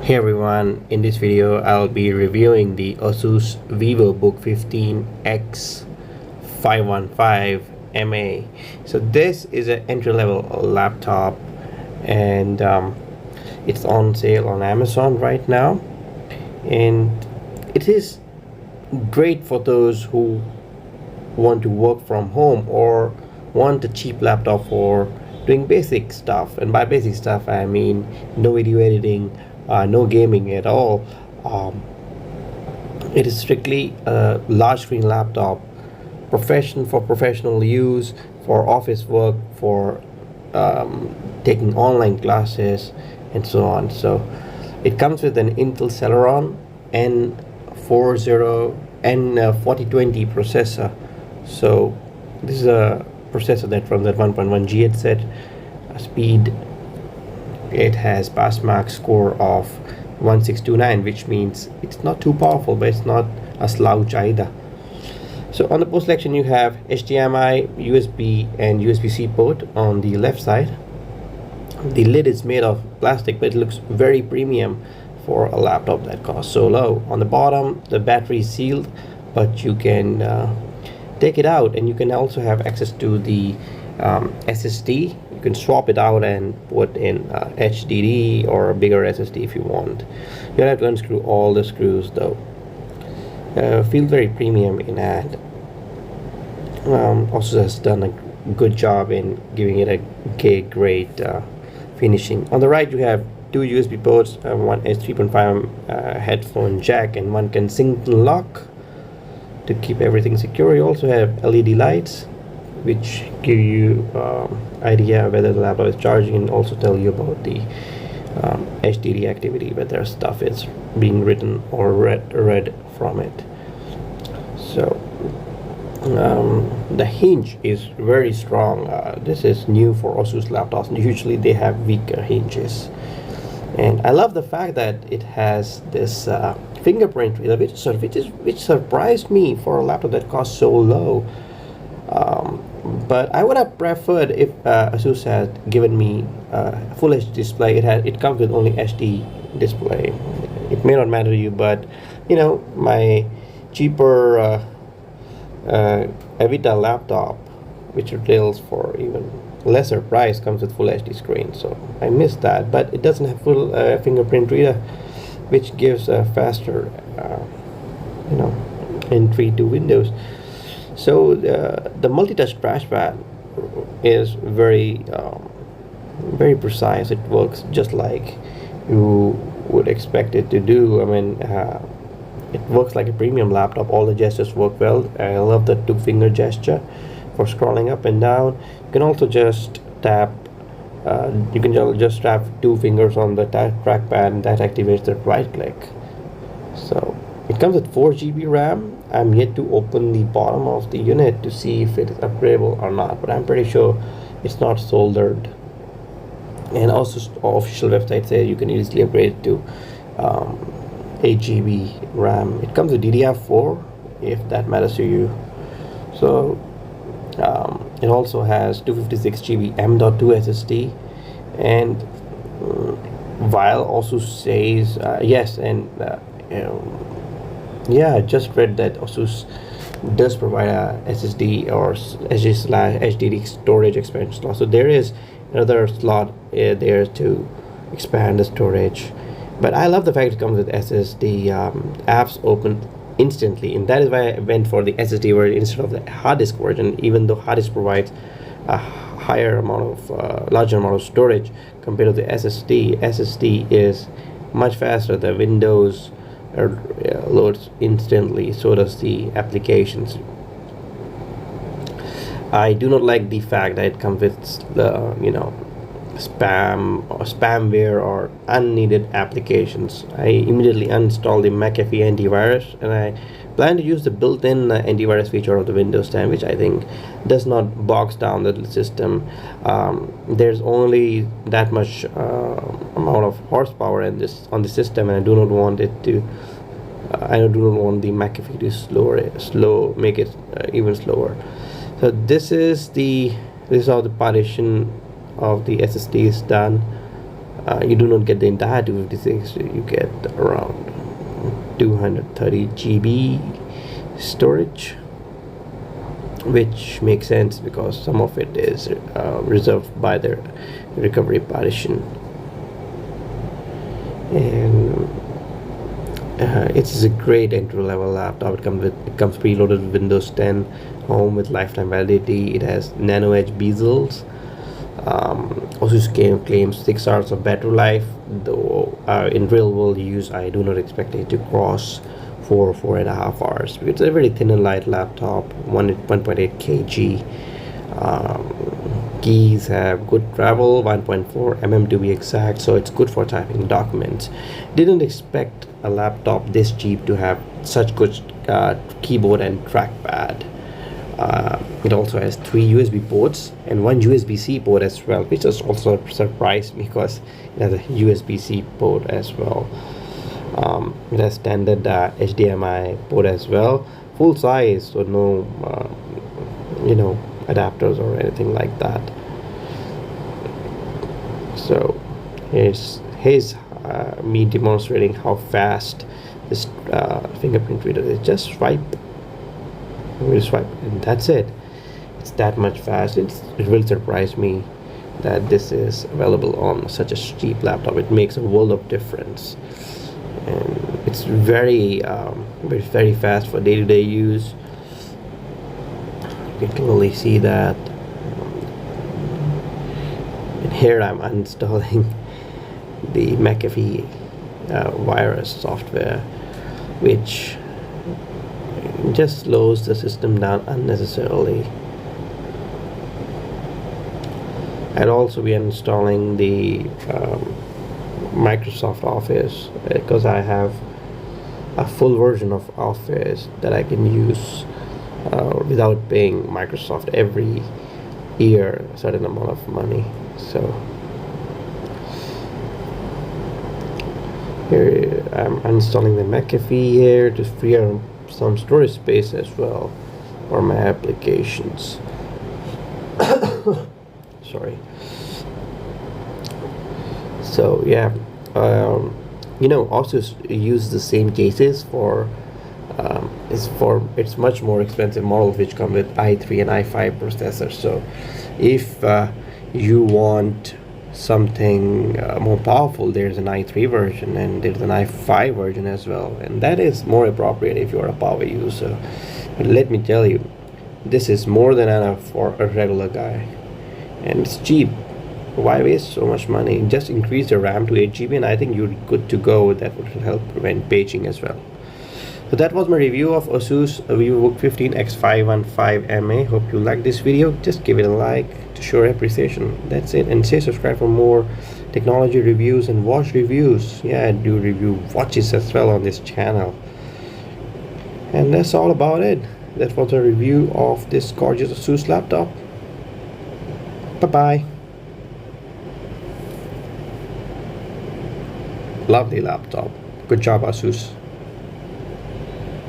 Hey everyone, in this video I'll be reviewing the Asus VivoBook 15 X515MA. So this is an entry-level laptop and it's on sale on Amazon right now, and it is great for those who want to work from home or want a cheap laptop for doing basic stuff. And by basic stuff I mean no video editing, no gaming at all. It is strictly a large screen laptop, for professional use, for office work, for taking online classes and so on. So it comes with an Intel Celeron N4020 processor. So this is a processor that from that 1.1 GHz speed. It has pass mark score of 1629, which means it's not too powerful, but it's not a slouch either. So on the port selection you have HDMI, USB and USB-C port on the left side. The lid is made of plastic, but it looks very premium for a laptop that costs so low. On the bottom the battery is sealed, but you can take it out, and you can also have access to the SSD. You can swap it out and put in HDD or a bigger SSD if you want. You have to unscrew all the screws though. Feels very premium in hand. Also has done a good job in giving it a great finishing. On the right you have two USB ports, one is 3.5 headphone jack, and one can sync and lock to keep everything secure. You also have LED lights which give you idea whether the laptop is charging, and also tell you about the HDD activity, whether stuff is being written or read from it. So the hinge is very strong. This is new for Asus laptops, and usually they have weaker hinges. And I love the fact that it has this fingerprint reader, which surprised me for a laptop that costs so low. But I would have preferred if Asus had given me a full HD display. It comes with only HD display. It may not matter to you, but you know, my cheaper Evita laptop, which retails for even lesser price, comes with full HD screen. So I missed that, but it doesn't have full fingerprint reader, which gives a faster entry to Windows. So the multi-touch trackpad is very precise. It works just like you would expect it to do. I mean, it works like a premium laptop. All the gestures work well. I love the two-finger gesture for scrolling up and down. You can also just tap. You can just tap two fingers on the trackpad, and that activates the right click. So it comes with 4 GB RAM. I'm yet to open the bottom of the unit to see if it is upgradable or not, but I'm pretty sure it's not soldered. And also official website says you can easily upgrade it to 8 GB RAM. It comes with DDR4 if that matters to you. So it also has 256 GB M.2 SSD, and while also says yes, and yeah, I just read that Asus does provide a SSD or HDD storage expansion slot. So there is another slot there to expand the storage. But I love the fact it comes with SSD. Apps open instantly, and that is why I went for the SSD version instead of the hard disk version. Even though hard disk provides a larger amount of storage compared to the SSD is much faster. The Windows loads instantly, so does the applications. I do not like the fact that it comes with the spam or spamware or unneeded applications. I immediately uninstalled the McAfee antivirus, and I plan to use the built-in antivirus feature of the Windows 10, which I think does not box down the system. There's only that much amount of horsepower on the system, and I do not want it to. I do not want the McAfee to make it even slower. So this is how the partition of the SSD is done. You do not get the entire 256, you get around 230 GB storage, which makes sense because some of it is reserved by the recovery partition. And it's a great entry-level laptop. It comes preloaded with Windows 10 Home with lifetime validity. It has nano edge bezels. Asus claims 6 hours of battery life, though in real world use I do not expect it to cross 4.5 hours, because it's a very thin and light laptop, 1.8 kg. Keys have good travel, 1.4 mm to be exact, so it's good for typing documents. Didn't expect a laptop this cheap to have such good keyboard and trackpad. It also has 3 USB ports and 1 USB-C port as well, which has also surprised me because it has a USB-C port as well. It has standard HDMI port as well, full size, so no adapters or anything like that. So here's me demonstrating how fast this fingerprint reader is. Just swipe, and that's it. It's that much fast. It will surprise me that this is available on such a cheap laptop. It makes a world of difference, and it's very fast for day-to-day use. You can clearly see that. And here I'm uninstalling the McAfee virus software, which just slows the system down unnecessarily. I'd also be installing the Microsoft Office, because I have a full version of Office that I can use without paying Microsoft every year a certain amount of money. So here I'm installing the McAfee here to free up some storage space as well for my applications. Sorry. So yeah, Asus use the same cases for it's much more expensive models which come with i3 and i5 processors. So if you want something more powerful, there's an i3 version and there's an i5 version as well, and that is more appropriate if you're a power user. But let me tell you, this is more than enough for a regular guy, and it's cheap. Why waste so much money? Just increase the RAM to 8 GB and I think you're good to go. That would help prevent paging as well. So that was my review of Asus VivoBook 15 X515MA. Hope you liked this video. Just give it a like to show appreciation. That's it, and stay subscribed for more technology reviews and watch reviews. Yeah, I do review watches as well on this channel. And that's all about it. That was a review of this gorgeous Asus laptop. Bye bye. Lovely laptop. Good job, Asus.